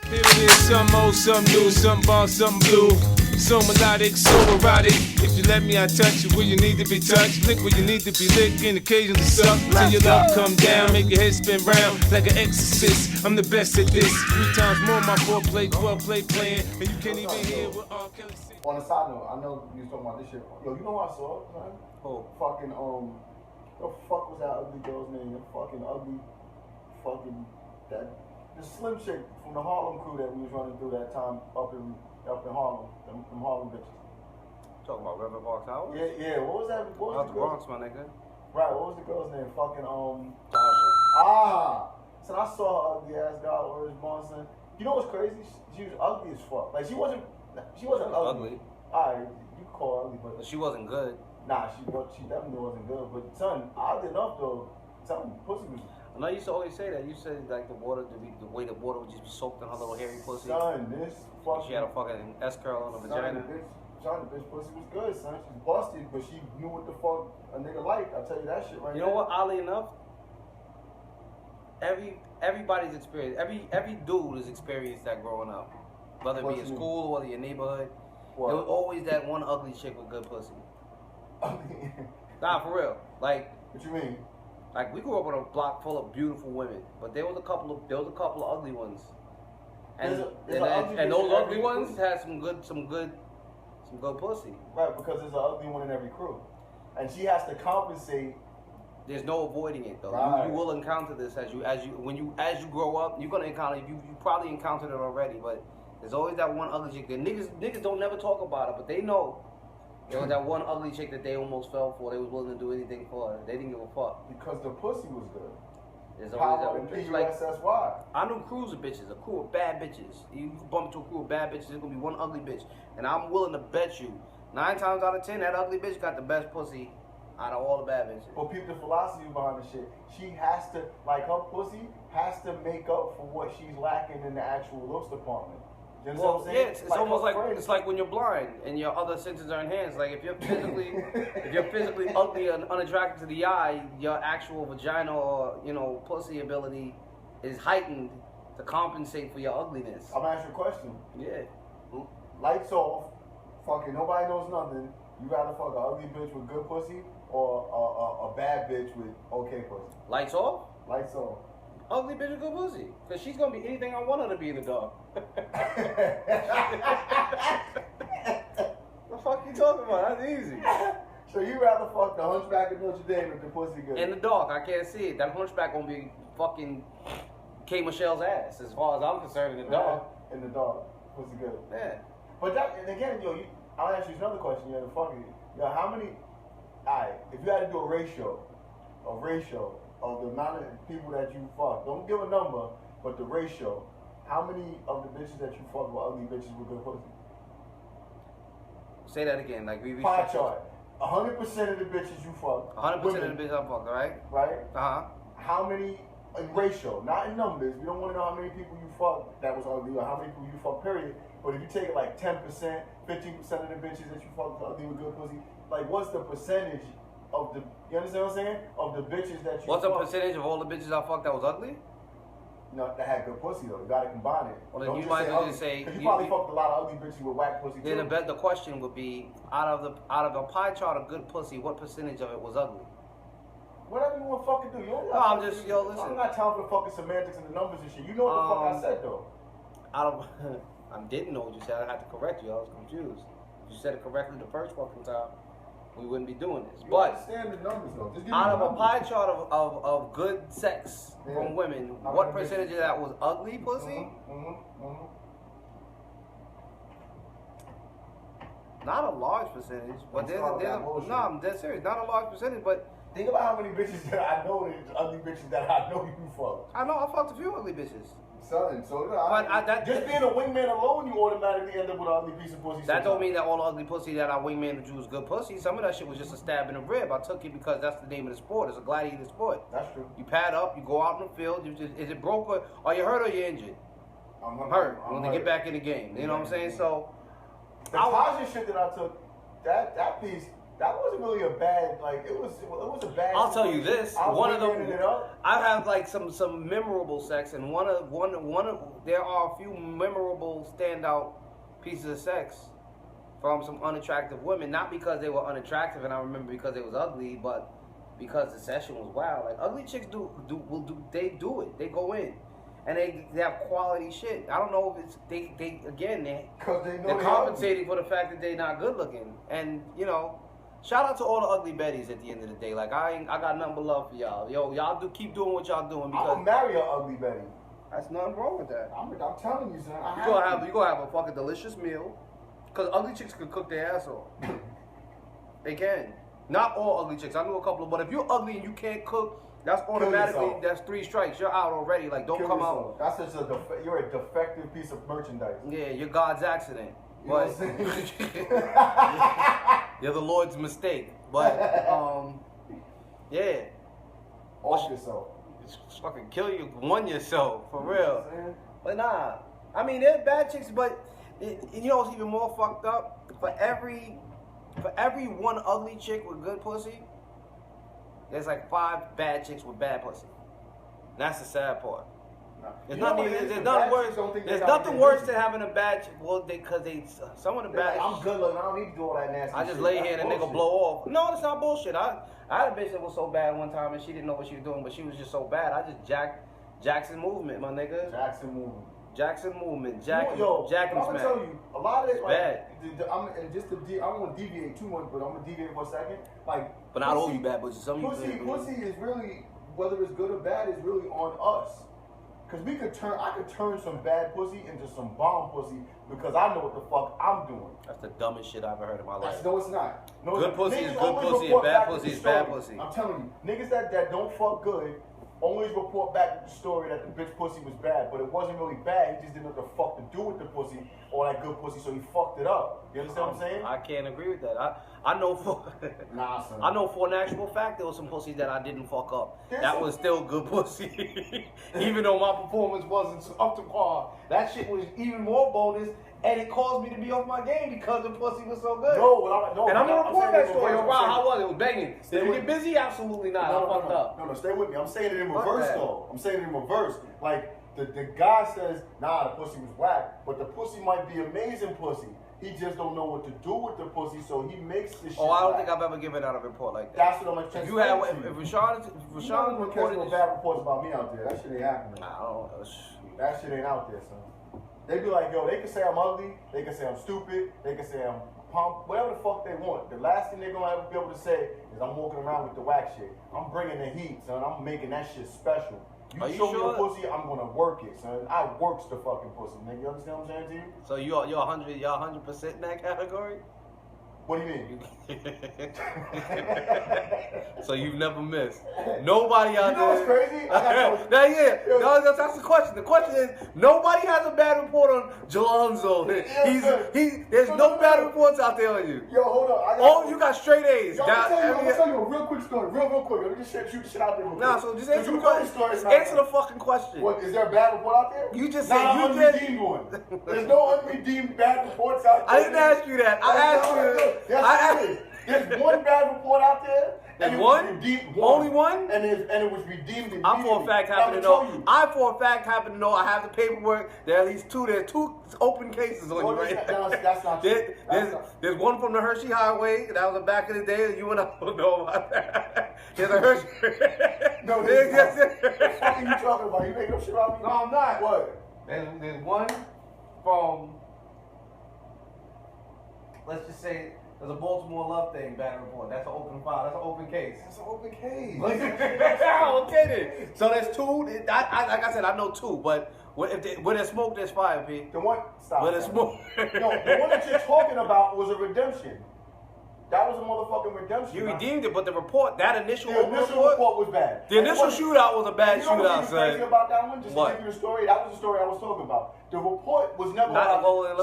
There it is, some old, some new, some ball, some blue. So melodic, so erotic. If you let me, I touch you where you need to be touched. Lick where you need to be licked, and occasionally suck. Till your love come down, make your head spin round like an exorcist. I'm the best at this. 3 times more my 4-play, 12-play playing, and you can't even hear what R. Kelly said. On a side note, I know you was talking about this shit. Yo, you know what I saw, man? Oh. Fucking, what the fuck was that ugly girl's name? The fucking ugly, the slim chick from the Harlem crew that we was running through that time up in Harlem, them Harlem bitches. Talking about River Park Towers? Yeah. What was that? What was the Bronx, my nigga. Right. What was the girl's name? Fucking Tasha. So I saw her ugly ass guy, Orange Bonson. You know what's crazy? She was ugly as fuck. Like she wasn't ugly. Alright, you call her ugly, but she wasn't good. Nah, she definitely wasn't good. But son, oddly enough though, son, pussy was. I know you used to always say that. You said like the way the water would just be soaked in her little hairy pussy. Son, this fucking. She had a fucking S curl on her vagina. The bitch pussy was good, son. She's busted, but she knew what the fuck a nigga liked. I tell you that shit right now. You know what? Oddly enough, everybody's experience. Every dude has experienced that growing up, whether it be in school or whether your neighborhood. What? There was always that one ugly chick with good pussy. Nah, for real. Like. What you mean? Like we grew up on a block full of beautiful women, but there was a couple of ugly ones, and those ugly ones had some good pussy. Right, because there's an ugly one in every crew, and she has to compensate. There's no avoiding it though. Right. You will encounter this as you grow up. You're gonna encounter you probably encountered it already, but there's always that one ugly chick. The niggas don't never talk about it, but they know. There was that one ugly chick that they almost fell for. They was willing to do anything for her. They didn't give a fuck. Because the pussy was good. There's always that one bitch like P-U-S-S-Y. I knew crews of bitches, a crew of bad bitches. You bump into a crew of bad bitches, there's gonna be one ugly bitch. And I'm willing to bet you, 9 times out of 10, that ugly bitch got the best pussy out of all the bad bitches. But people, the philosophy behind the shit, she has to, like her pussy has to make up for what she's lacking in the actual looks department. You know what I'm saying? Yeah, it's almost like it's like when you're blind and your other senses are enhanced. Like if you're physically ugly and unattractive to the eye, your actual vagina or pussy ability is heightened to compensate for your ugliness. I'm gonna ask you a question. Yeah. Lights off, fucking nobody knows nothing. You rather fuck an ugly bitch with good pussy or a bad bitch with okay pussy? Lights off? Lights off. Ugly bitch with good pussy. Because she's going to be anything I want her to be in the dark. The fuck you talking about? That's easy. So you rather fuck the Hunchback of Notre Dame with the pussy good? In the dark. I can't see it. That Hunchback going to be fucking K. Michelle's ass as far as I'm concerned in the dark. In the dark. Pussy good. Yeah. But that, and again, I'll ask you another question. How many, alright, if you had to do a ratio of the amount of people that you fuck, don't give a number, but the ratio, how many of the bitches that you fuck were ugly bitches with good pussy? Say that again, like we pie chart. 100% of the bitches you fuck. 100% of the bitches I fuck, right? Right? How many, in ratio, not in numbers. We don't want to know how many people you fuck that was ugly or how many people you fuck, period. But if you take it like 10%, 15% of the bitches that you fuck ugly with good pussy, like what's the percentage of the, you understand what I'm saying? Of the bitches that you What's fuck. the percentage of all the bitches I fucked that was ugly? No, that had good pussy though. You gotta combine it. Well, then you might just say you probably fucked a lot of ugly bitches with whack pussy too. Then the question would be, out of a pie chart of good pussy, what percentage of it was ugly? Whatever you want to fucking do. Listen. I'm not time for the fucking semantics and the numbers and shit. You know what the fuck I said though. I didn't know what you said. I had to correct you. I was confused. If you said it correctly the first fucking time, we wouldn't be doing this. You but understand the numbers though. Just give out me of the a numbers. pie chart of good sex from women, what percentage of that was ugly pussy? Not a large percentage, but I'm dead serious. Not a large percentage, but think about how many bitches that I know, ugly bitches that I know you fucked. I know I fucked a few ugly bitches. Son, so just being a wingman alone, you automatically end up with an ugly piece of pussy. That don't mean that all the ugly pussy that I wingman to was good pussy. Some of that shit was just a stab in the rib. I took it because that's the name of the sport. It's a gladiator sport. That's true. You pad up, you go out in the field. Is it broke or are you hurt or you injured? I'm hurt. I'm gonna get back in the game. You know what I'm saying? So the Taja shit that I took, that piece, That wasn't really a bad, like, it was a bad. I'll tell you this. One of them, it up. I have like some memorable sex, and one of there are a few memorable standout pieces of sex from some unattractive women. Not because they were unattractive, and I remember because they was ugly, but because the session was wild. Like ugly chicks do it. They go in. And they have quality shit. I don't know if it's they're compensating for the fact that they're not good looking. And you know, shout out to all the ugly Bettys at the end of the day. Like I got nothing but love for y'all. Yo, y'all keep doing what y'all doing because I'm gonna marry an ugly Betty. That's nothing wrong with that. I'm telling you, son. You gonna have a fucking delicious meal. Cause ugly chicks can cook their ass off. They can. Not all ugly chicks. I know a couple of, but if you're ugly and you can't cook, that's automatically, that's 3 strikes. You're out already. Like, don't come out. That's just you're a defective piece of merchandise. Yeah, you're God's accident. You know But what I'm saying? you're the Lord's mistake. But, yeah. Off yourself. Just fucking kill you, one yourself, for real. You know what I'm saying? But nah. I mean, they're bad chicks, but you know what's even more fucked up? For every one ugly chick with good pussy, there's like 5 bad chicks with bad pussy. That's the sad part. There's nothing worse than having a bad chick. Well, because some of the bad. Like, I'm good looking. I don't need to do all that nasty. I just shit. lay That's here and a nigga bullshit. blow off. No, it's not bullshit. I had a bitch that was so bad one time and she didn't know what she was doing, but she was just so bad. I just Jackson movement, my nigga. Jackson movement. Jackson movement. Jack and Smack. I'm gonna tell you, a lot of it, like, bad. I don't want to deviate too much, but I'm gonna deviate for a second. Like, But not all you bad bitches. Some of pussy, you pussy is really, whether it's good or bad, is really on us. Cause I could turn some bad pussy into some bomb pussy because I know what the fuck I'm doing. That's the dumbest shit I've ever heard in my life. No, it's not. No, Good pussy is niggas good always pussy and report bad back with pussy the is bad story. pussy. I'm telling you, niggas that don't fuck good always report back with the story that the bitch pussy was bad, but it wasn't really bad. He just didn't know what the fuck to do with the pussy or that good pussy, so he fucked it up. You understand what I'm saying? I can't agree with that. I know for son. I know for an actual fact there was some pussy that I didn't fuck up. That was still good pussy, even though my performance wasn't up to par. That shit was even more bonus, and it caused me to be off my game because the pussy was so good. And I'm gonna report that story. Wow, how was it? It was banging. Did you get busy? Absolutely not. I fucked up. No, stay with me. I'm saying it in reverse though. I'm saying it in reverse. Like the guy says, nah, the pussy was whack, but the pussy might be amazing pussy. He just don't know what to do with the pussy, so he makes the shit. Oh, I don't whack. think I've ever given out a report like that. That's what I'm trying to say. If Rashawn reported no bad reports about me out there. That shit ain't happening. That shit ain't out there, son. They be like, yo, they can say I'm ugly, they can say I'm stupid, they can say I'm pump, whatever the fuck they want. The last thing they're gonna ever be able to say is I'm walking around with the whack shit. I'm bringing the heat, son. I'm making that shit special. You show me a pussy, I'm gonna work it, son. I works the fucking pussy, nigga. You understand what I'm saying to you? So you're 100% in that category? What do you mean? So you've never missed. Nobody out there. You know what's crazy? That's the question. The question is, nobody has a bad report on Jalonzo. There's no bad reports out there on you. Yo, hold on. You got straight A's. Yo, I'm gonna tell you a real quick story. Real quick. Let me just shoot the shit out there real quick. Nah, so just answer the question. Answer the fucking question. What, is there a bad report out there? You just said unredeemed one. There's no unredeemed bad reports out there. I didn't ask you that. I asked you. Yes, there's one bad report out there. There's one? Only one? And it was redeemed. I for a fact happen to know. I have the paperwork. There's at least there's 2 open cases on you right now. That's not true. There's one from the Hershey Highway. That was back in the day. You and I don't know about that. There's a Hershey. No, what the fuck are you talking about? You making up shit about me? No, I'm not. What? There's one from, let's just say, there's a Baltimore Love thing, bad report. That's an open file. That's an open case. That's an open case. Okay then. So there's 2. Like I said, I know 2. But where there's smoke, there's fire, P. The one. Stop. Where there's smoke. No, the one that you're talking about was a redemption. That was a motherfucking redemption. You redeemed it, but the report, that initial report was bad. The initial shootout was a bad shootout, son. Crazy about that one? Just to give you the story, that was the story I was talking about. The report was never.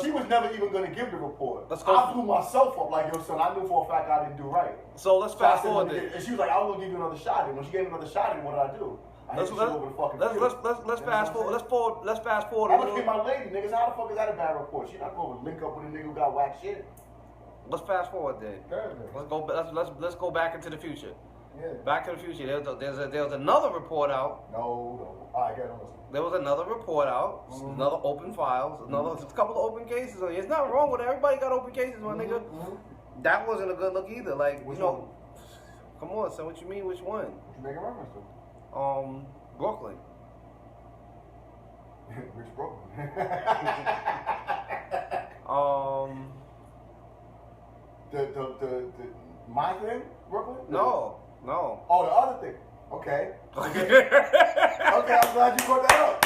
She was never even going to give the report. I blew myself up like, yo, son, I knew for a fact I didn't do right. So let's fast forward this. And she was like, I was going to give you another shot. And when she gave me another shot, what did I do? Let's fast forward. I'm gonna get my lady, niggas. How the fuck is that a bad report? She not gonna link up with a nigga who got whack shit. Let's fast forward then. Let's go. Let's go back into the future. Yeah. Back to the future. There's another report out. No. All right, get on. There was another report out. Another open files. A couple of open cases. It's not wrong with it. Everybody got open cases, my nigga. That wasn't a good look either. Like Which you know, one? come on, son. What you mean? Which one? What you making reference to? Brooklyn. Which Brooklyn? The my thing, Brooklyn? No. Oh, the other thing. Okay. Okay, I'm glad you brought that up.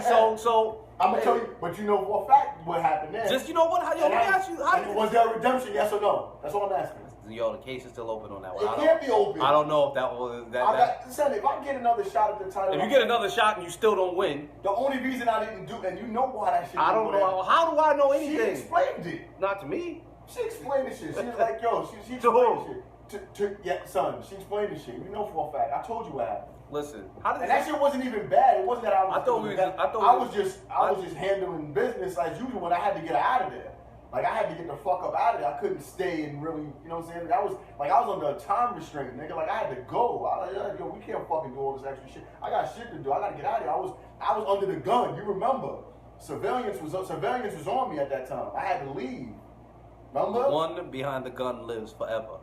So I'm gonna tell you, but you know for a fact what happened there. just you know what? Let me ask you. Was there a redemption? Yes or no? That's all I'm asking. Yo, the case is still open on that one. It can't be open. I don't know if that was that. Son, if I get another shot at the title, If you get another shot and you still don't win, the only reason I didn't do, and you know why that shit. I don't know. How do I know She anything? explained it. Not to me. She explained the shit. She was like, yo, she explained the shit. Yeah, son, she explained the shit. You know for a fact. I told you what happened. Listen, And that shit wasn't even bad. It wasn't that I was. I was was just handling business as usual when I had to get out of there. Like I had to get the fuck up out of there. I couldn't stay and really, you know what I'm saying? I was under a time restraint, nigga. Like I had to go. I was like, yo, we can't fucking do all this extra shit. I got shit to do. I gotta get out of here. I was under the gun. You remember? Surveillance was on me at that time. I had to leave. Remember? One behind the gun lives forever.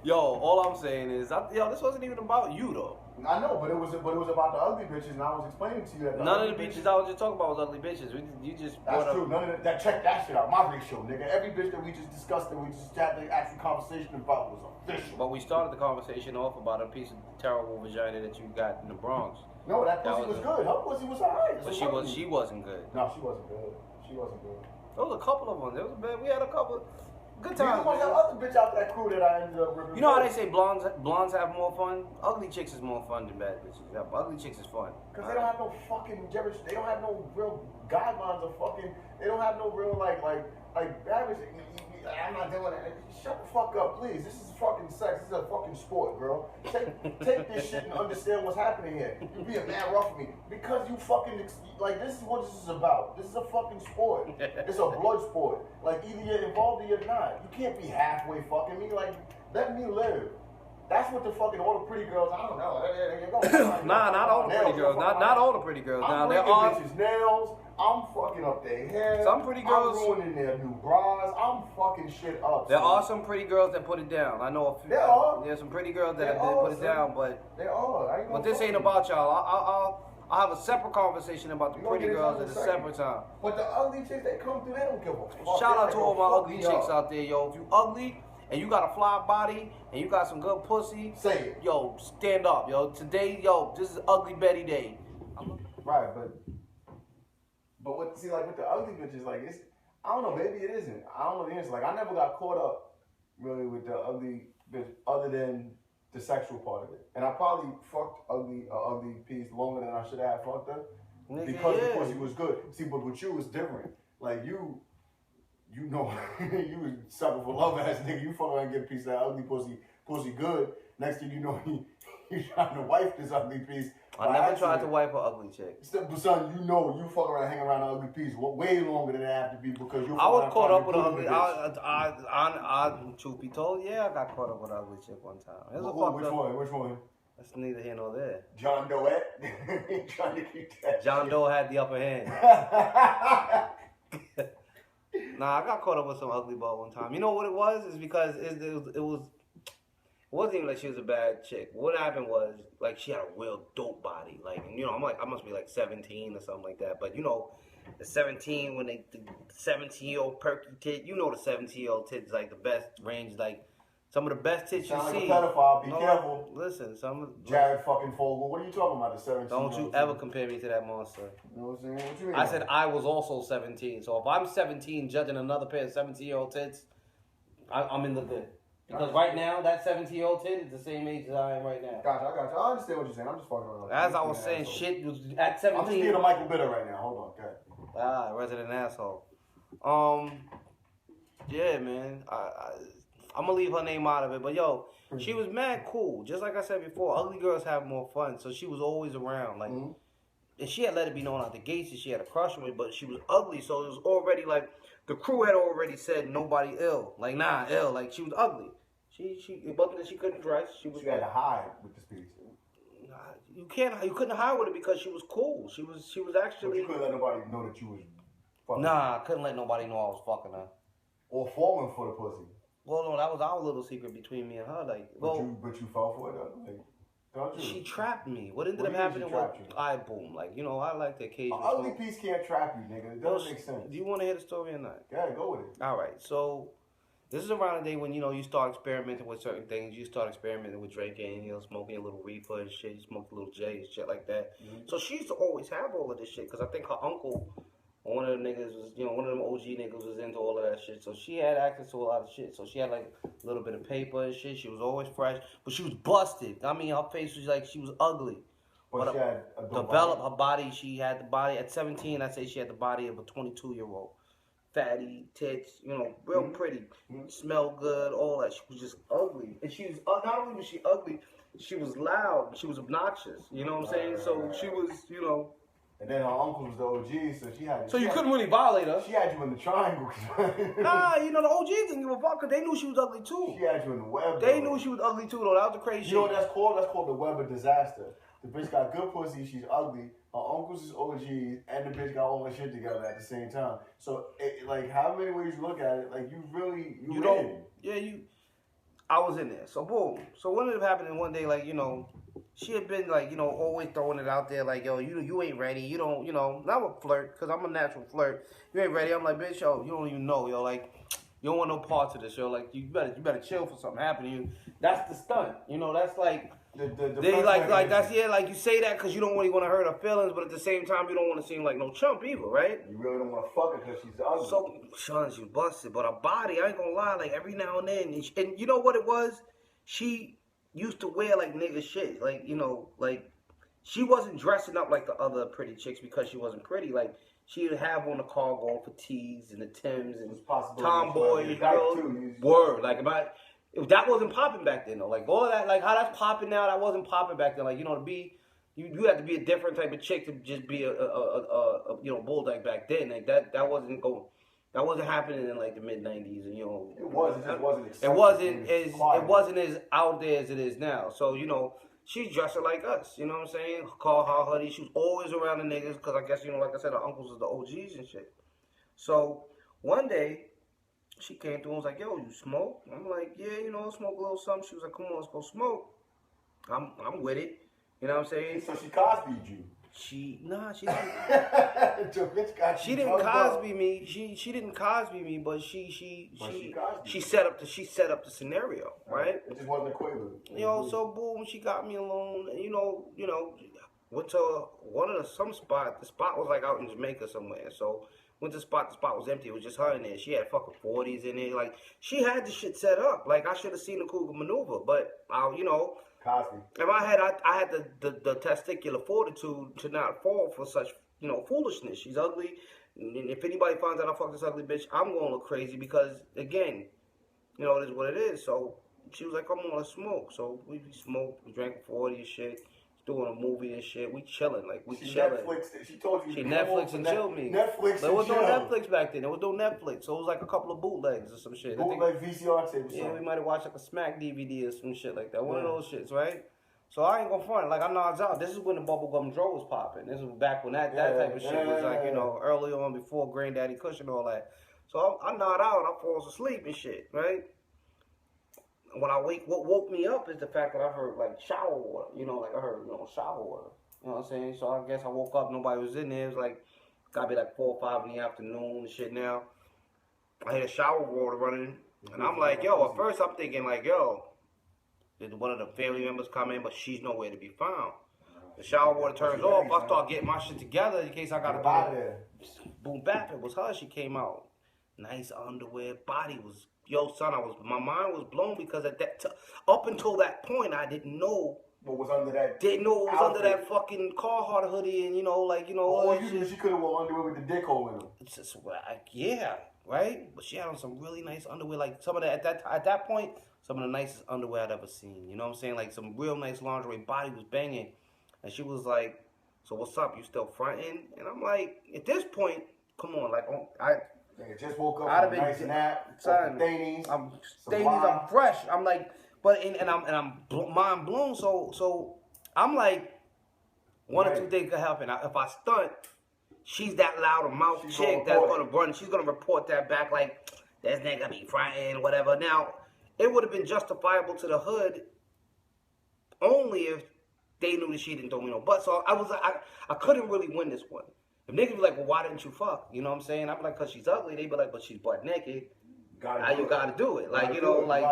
Yo, all I'm saying is, this wasn't even about you though. I know, but it was about the ugly bitches, and I was explaining to you that none of the bitches I was just talking about was ugly bitches. You just that's true. None of that. Check that shit out. My ratio, nigga. Every bitch that we just discussed, that we just had the actual conversation about was official. But we started the conversation off about a piece of terrible vagina that you got in the Bronx. No, that pussy was good. Her pussy was alright. But she wasn't good. No, she wasn't good. She wasn't good. There was a couple of them. We had a couple. Good times. You that other bitch out that crew that I ended up ripping. You know how they say blondes have more fun? Ugly chicks is more fun than bad bitches. Yeah, ugly chicks is fun. Because they don't have no fucking they don't have no real guidelines of fucking. They don't have no real like bad bitch. I'm not doing that. Shut the fuck up, please. This is fucking sex. This is a fucking sport, girl. Take this shit and understand what's happening here. You being mad rough with me because you fucking this is what this is about. This is a fucking sport. It's a blood sport. Like either you're involved or you're not. You can't be halfway fucking me. Like let me live. That's what the fucking all the pretty girls. I don't know. There you go. Nah, not all the pretty girls. Not all the pretty girls. Now there are bitches' nails. I'm fucking up their hair. Some pretty girls. I'm ruining their new bras. I'm fucking shit up. There are some pretty girls that put it down. I know a few. There are. There's some pretty girls that put it down, but there are. But this ain't about y'all. I'll have a separate conversation about the pretty girls at a separate time. But the ugly chicks that come through, they don't give a fuck. Shout out to all my ugly chicks out there, yo. If you ugly and you got a fly body and you got some good pussy, say it. Yo, stand up, yo. Today, yo, this is Ugly Betty Day. Right, but what? See, like with the ugly bitches, like it's. I don't know. Maybe it isn't. I don't know the answer. Like I never got caught up really with the ugly bitch, other than the sexual part of it. And I probably fucked ugly piece longer than I should have fucked her because the pussy was good. See, but with you, it's different. Like you know, you was sucker for love ass nigga. You fuck around and get a piece of that ugly pussy good. Next thing you know, you trying to wife this ugly piece. I never tried to wipe an ugly chick. Son, you know you fuck around, hang around an ugly piece way longer than it have to be because you. I was caught up with an ugly. Truth be told, yeah, I got caught up with an ugly chick one time. Which one? That's neither here nor there. John Doe. Trying to keep that. John Doe had the upper hand. Nah, I got caught up with some ugly butt one time. You know what it was? It's because it wasn't even like she was a bad chick. What happened was, like, she had a real dope body. Like, you know, I must be like 17 or something like that. But, you know, the 17, when the 17-year-old perky tit, you know the 17-year-old tit is, like, the best range, like, some of the best tits you see. Sound like a pedophile. Be careful. Listen, Jared fucking Fogle. What are you talking about, the 17? Don't you ever compare me to that monster. You know what I'm saying? What you mean? I said I was also 17. So if I'm 17 judging another pair of 17-year-old tits, I'm in the good. Because right now, that 17-year-old tit is the same age as I am right now. Gotcha, I got you. I understand what you're saying. I'm just fucking around. As I was saying, shit was at 17. I'm just being a Michael Bitter right now. Hold on, okay. Resident asshole. Yeah, man. I'm gonna leave her name out of it, but yo, she was mad cool. Just like I said before, ugly girls have more fun, so she was always around. Like, and she had let it be known out the gates that she had a crush on me, but she was ugly, so it was already like the crew had already said nobody ill, like nah ill, like she was ugly. It wasn't that she couldn't dress. She had to hide with this piece. You couldn't hide with her because she was cool. She was actually. But you couldn't let nobody know that you was fucking. Nah, I couldn't let nobody know I was fucking her. Or falling for the pussy. Well, no, that was our little secret between me and her. Like, well, but you fell for it. Like, don't you? She trapped me. What ended up happening was I boom. Like, you know, I like the occasion. An ugly piece can't trap you, nigga. It doesn't make sense. Do you want to hear the story or not? Yeah, go with it. All right, so. This is around the day when, you know, you start experimenting with certain things. You start experimenting with drinking, you know, smoking a little reefer and shit. You smoke a little J and shit like that. Mm-hmm. So she used to always have all of this shit because I think her uncle, one of the niggas was, you know, one of them OG niggas was into all of that shit. So she had access to a lot of shit. So she had like a little bit of paper and shit. She was always fresh, but she was busted. I mean, her face was like, she was ugly. But she had a developed her body. She had the body at 17. I'd say she had the body of a 22-year-old. Fatty, tits, you know, real pretty, smell good, all that. She was just ugly. And she was, not only was she ugly, she was loud, she was obnoxious, you know what I'm saying? So she was, you know. And then her uncle was the OG, so she had. So you couldn't really violate her. She had you in the triangle. Nah, you know, the OGs didn't give a fuck because they knew she was ugly too. She had you in the web. They knew she was ugly too, though. That was the crazy shit. You know what that's called? That's called the web of disaster. The bitch got good pussy, she's ugly. Her uncles is OGs, and the bitch got all her shit together at the same time. So, like, how many ways you look at it, like, you really, you don't. Yeah, I was in there. So, boom. So, what ended up happening one day, like, you know, she had been, like, you know, always throwing it out there, like, yo, you ain't ready. You don't, you know, not a flirt, because I'm a natural flirt. You ain't ready. I'm like, bitch, yo, you don't even know, yo, like, you don't want no parts of this, yo. Like, you better chill for something happening to you. That's the stunt. You know, that's like. They like that's like you say that because you don't really want to hurt her feelings, but at the same time you don't want to seem like no chump either, right? You really don't want to fuck her because she's ugly. So, son, she busted, but her body, I ain't gonna lie, like every now and then, and you know what it was? She used to wear like nigga shit, like you know, like she wasn't dressing up like the other pretty chicks because she wasn't pretty. Like she would have on the cargo fatigues and the Timbs and tomboy, you know, word like about. That wasn't popping back then though. Like all of that, like how that's popping now, that wasn't popping back then. Like you know, to be, you had to be a different type of chick to just be a you know bulldog back then. Like that wasn't happening in like the mid '90s. And you know, it just wasn't. It wasn't as out there as it is now. So you know, she's dressing like us. You know what I'm saying? Call her hoodie. She was always around the niggas because I guess you know, like I said, her uncles was the OGs and shit. So one day. She came through and was like, yo, you smoke? I'm like, yeah, you know, smoke a little something. She was like, come on, let's go smoke. I'm with it. You know what I'm saying? So she Cosby'd you? She didn't. She didn't Cosby me. She didn't Cosby me, but she set up the scenario, right? It just wasn't a Quaalude. You know, so boom, she got me alone. And, you know, went to some spot. The spot was like out in Jamaica somewhere. So went to the spot was empty. It was just her in there. She had fucking 40s in there. Like, she had the shit set up. Like, I should have seen the Cougar maneuver. But, you know, Cosby. If I had the testicular fortitude to not fall for such, you know, foolishness. She's ugly. And if anybody finds out I fuck this ugly bitch, I'm going to look crazy because, again, you know, it is what it is. So she was like, come on, let's smoke. So we smoked. We drank 40 and shit. Doing a movie and shit. We chilling. Like, we chilling. She told you. She Netflix and chilled me. There was no Netflix back then. There was no Netflix. So it was like a couple of bootlegs or some shit. Bootleg VCR tapes. Yeah, we might have watched like a Smack DVD or some shit like that. One of those shits, right? So I ain't gonna front. Like, I nods out. This is when the bubblegum dro was popping. This was back when that type of shit was like, you know, early on before Granddaddy Kush and all that. So I nod out. I falls asleep and shit, right? When I what woke me up is the fact that I heard like shower water, you know, like I heard, you know, shower water. You know what I'm saying? So I guess I woke up, nobody was in there. It was like, gotta be like 4 or 5 in the afternoon and shit now. I hear shower water running, and I'm like, yo, at first I'm thinking like, yo, did one of the family members come in, but she's nowhere to be found. The shower water turns off, I start getting my shit together in case I gotta do it. Boom bap, it was her, she came out. Nice underwear, body was, yo son, my mind was blown because at up until that point I didn't know what was under that. Didn't know it was under that fucking Carhartt hoodie and you know, like, you know. Oh, you knew she could have worn underwear with the dick hole in them. It's just, yeah, right? But she had on some really nice underwear, like some of that, at that point, some of the nicest underwear I'd ever seen. You know what I'm saying? Like some real nice lingerie, body was banging. And she was like, So what's up? You still fronting? And I'm like, at this point, come on, like Nigga just woke up from a nice nap. Son, I'm fresh. I'm like, but I'm mind blown. So I'm like, one or two things could happen. If I stunt, she's that loud mouth chick that's gonna run. She's gonna report that back like, this nigga be fronting, whatever. Now, it would have been justifiable to the hood only if they knew that she didn't throw me no butt. So I couldn't really win this one. If niggas be like, well, why didn't you fuck? You know what I'm saying? I'd be like, because she's ugly. They be like, but she's butt naked. Now you gotta do it. Like, you know, like,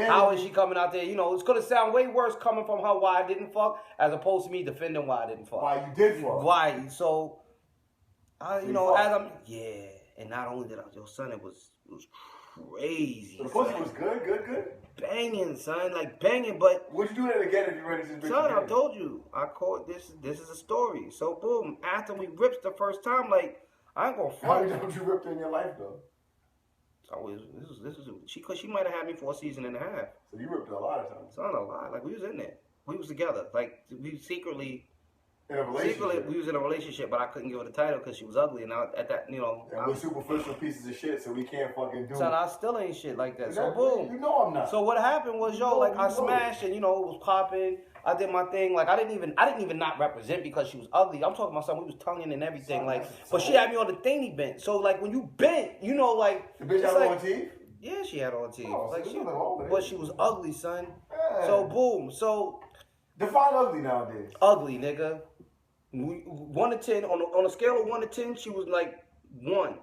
how is she coming out there? You know, it's gonna sound way worse coming from her why I didn't fuck as opposed to me defending why I didn't fuck. Why you did fuck. Why? So, you know, as I'm, and not only did your son, it was crazy. So the pussy was good? Banging, son, like banging, but... Would you do that again if you ready to this bitch son, again? I told you, I called this is a story. So, boom, after we ripped the first time, like, I ain't gonna fuck. How many times you ripped in your life, though? She might have had me for a season and a half. So you ripped a lot of times. Son, a lot. Like, we was in there. We was together. Like, we secretly... In a relationship. We was in a relationship, but I couldn't give her the title because she was ugly. And at that, you know... And we're superficial pieces of shit, so we can't fucking do it. Son, I still ain't shit like that. So, boom. You know I'm not. So what happened was, I smashed and, you know, it was popping. I did my thing. Like, I didn't even not represent because she was ugly. I'm talking about something, we was tonguing and everything. But she had me on the thingy bent. So, like, when you bent, you know, like... The bitch had on teeth? Yeah, she had on teeth. Oh, like, so but she was ugly, son. Yeah. So, boom. So... Define ugly nowadays. Ugly, nigga. 1 to 10, on a scale of 1 to 10, she was like 1.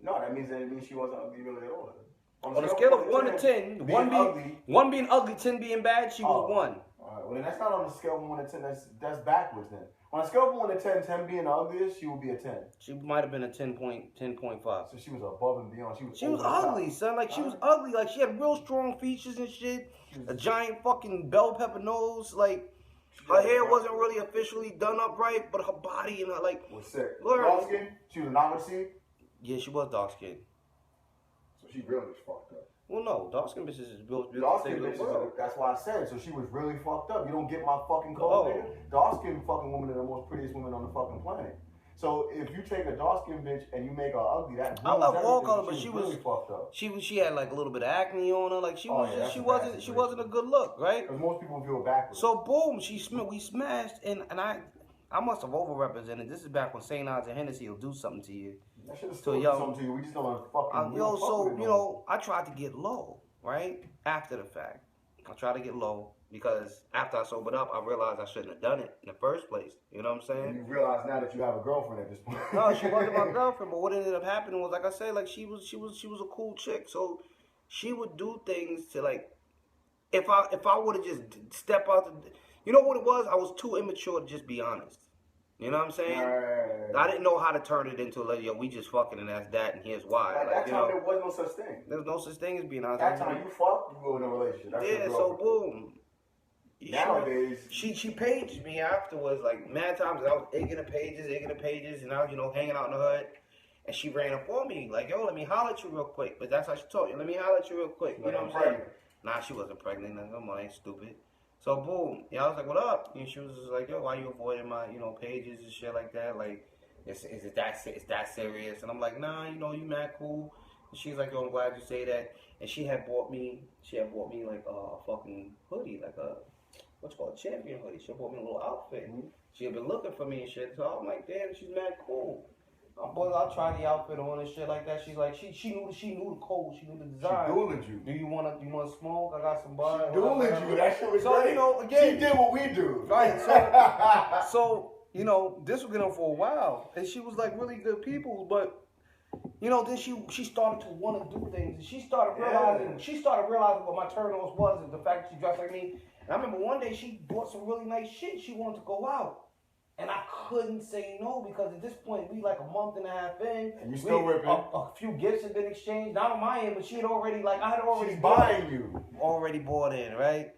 No, that means she wasn't ugly really at all. On a scale of 1 to 10, 1 being ugly, 10 being bad, she was 1. All right, well then that's not on a scale of 1 to 10. That's backwards then. On a scale of 1 to 10, 10 being the ugliest, she would be a 10. She might have been a 10.5. So she was above and beyond. She was ugly, son. Like, she was ugly. Like, she had real strong features and shit. A giant fucking bell pepper nose. Like, her hair wasn't really officially done up right, but her body and her, like... was sick. Dark skin? She was not with C? Yeah, she was dark skinned. So she really was fucked up. Well, no, dark skin bitches is real. Dark skin bitches, that's why I said. So she was really fucked up. You don't get my fucking code, nigga. Dark skin fucking women are the most prettiest women on the fucking planet. So if you take a dark skin bitch and you make her ugly, that I love all color, but she was really fucked up. She had like a little bit of acne on her. Like she wasn't a good look, right? Because most people feel backwards. So boom, we smashed, and I must have overrepresented. This is back when St. Ives and Hennessy will do something to you. That should have still done something to you. We just don't want to fucking. So you know, I tried to get low, right after the fact. I tried to get low because after I sobered up, I realized I shouldn't have done it in the first place. You know what I'm saying? You realize now that you have a girlfriend at this point. No, she wasn't my girlfriend. But what ended up happening was, like I said, like she was a cool chick. So she would do things to like, if I would have just stepped out, you know what it was? I was too immature to just be honest. You know what I'm saying? Right. I didn't know how to turn it into like, yo, we just fucking and that's that, and here's why. At that time, there was no such thing. There's no such thing as being honest. That time, you fuck, you go in a relationship. That's so boom. Nowadays, she paged me afterwards, like mad times. I was egging the pages, and I was, you know, hanging out in the hood. And she ran up on me, like, yo, let me holler at you real quick. But that's how she told you, let me holler at you real quick. You know what I'm saying? Nah, she wasn't pregnant. Come on, ain't stupid. So boom, I was like, what up? And she was just like, yo, why you avoiding my, you know, pages and shit like that? Like, is it that serious? And I'm like, nah, you know, you mad cool. And she's like, yo, I'm glad you say that. And she had bought me like a fucking hoodie, like a what's called a champion hoodie. She bought me a little outfit. Mm-hmm. She had been looking for me and shit. So I'm like, damn, she's mad cool. I'll try the outfit on and shit like that. She's like, she knew the code, she knew the design. She dueled you. Do you wanna smoke? I got some bud. She dueled you. That shit was so, great. You know, again, she did what we do. Right. So you know, this was going on for a while, and she was like really good people, but you know, then she started to want to do things, and she started realizing what my turn-ons was, and the fact that she dressed like me. And I remember one day she bought some really nice shit. She wanted to go out. And I couldn't say no because at this point, we like a month and a half in. And you still ripping. A few gifts had been exchanged. Not on my end, but she had already, like, I had already She's buying you. Already bought in, right?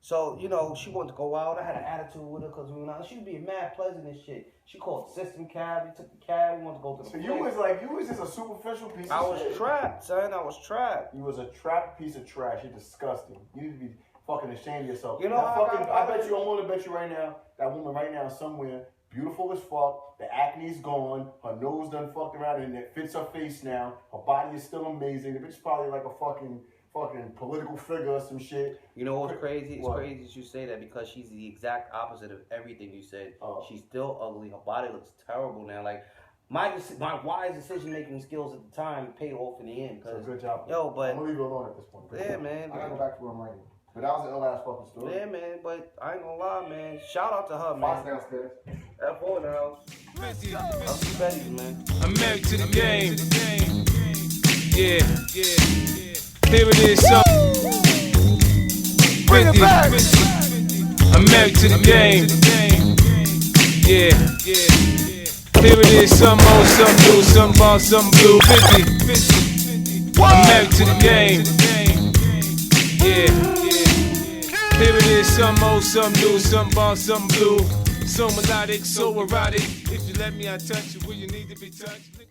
So, you know, she wanted to go out. I had an attitude with her because we were not. She was being mad pleasant and shit. She called system cab. We took the cab. We wanted to go to the place. You was just a superficial piece of shit. I was trapped, son. I was trapped. You was a trapped piece of trash. You're disgusting. You need to be... fucking ashamed of yourself. You know, I bet you, I'm willing to bet you right now, that woman right now somewhere, beautiful as fuck, the acne's gone, her nose done fucked around and it fits her face now, her body is still amazing, the bitch is probably like a fucking political figure or some shit. You know what's crazy? It's crazy that you say that because she's the exact opposite of everything you said. She's still ugly. Her body looks terrible now. Like my wise decision making skills at the time paid off in the end. So good job. Yo, but I'm gonna leave you alone at this point. Yeah, man. I gotta go back to where I'm writing. But that was an ill ass fucking story. Yeah, man. But I ain't gonna lie, man. Shout out to her, man. Fox downstairs. F4 in the house. Up to Betty's, man. I'm married to the game. Yeah. Here it is, son. Bring it back. I'm married to the game. Yeah. Here it is, some old, some new, some ball, some blue. 50. I'm married to the game. Yeah. Here it is, some old, some new, some ball, some blue. So melodic, so erotic. If you let me, I touch you where you need to be touched.